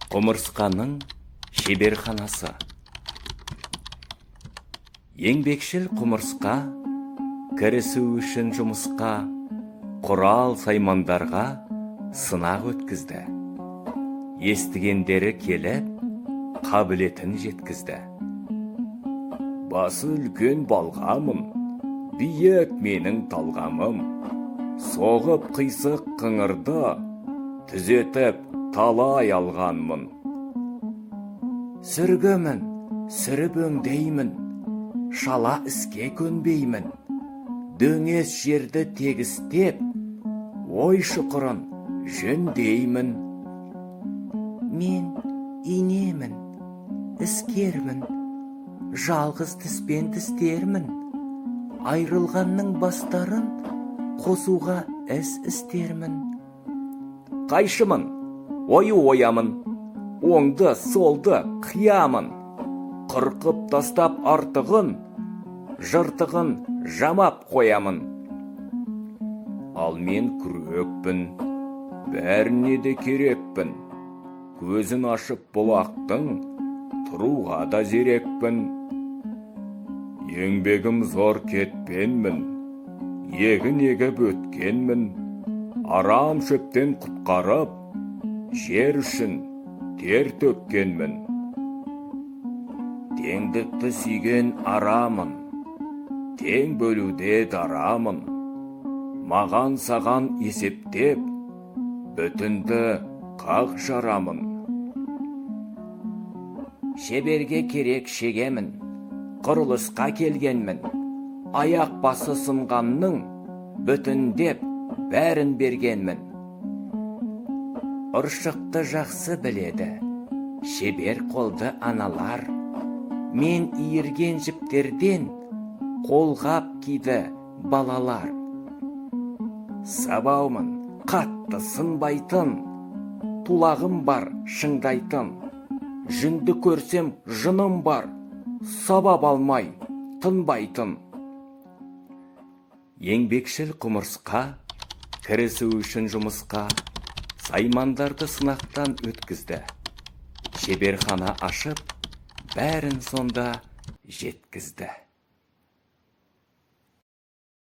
Құмырсқаның шеберханасы. Еңбекшіл құмырсқа кірісу үшін жұмысқа құрал саймандарға сынақ өткізді. Естігендері келіп, қабілетін жеткізді. Басы үлкен балғамын, биік менің талғамым, соғып қисық қыңырды, түзетіп талай алғанмын. Сүргімін, сүріп өңдеймін, шала іске көнбеймін, дөңес жерді тегістеп, ой шұқырын жөндеймін. Мен инемін, іскермін, жалғыз тіспен тістермін, айрылғанның бастарын қосуға іс істермін. Қайшымын, ойы оямын, оңды солды қиямын, қырқып тастап артығын, жыртығын жамап қоямын. Ал мен күрекпін, бәріне де керекпін, көзін ашып бұлақтың, тұруға да зерекпін. Еңбегім зор кетпенмін, егін егіп өткенмін, арам шөптен құтқарып, жер үшін тер төккенмін. Теңдікті сүйген арамын, тең бөлуде дарамын, маған саған есептеп, бүтінді қақ жарамын. Шеберге керек шегемін, құрылысқа келгенмін, аяқ басы сынғанның бүтіндеп бәрін бергенмін. Ұршықты жақсы біледі, шебер қолды аналар, мен иірген жіптерден қолғап киді балалар. Сабаумын, қатты сынбайтын, тулағым бар шыңдайтын, жүнді көрсем жыным бар, сабап алмай тынбайтын. Еңбекшіл құмырсқа кірісу үшін жұмысқа саймандарды сынақтан өткізді. Шеберхана ашып, бәрін сонда жеткізді.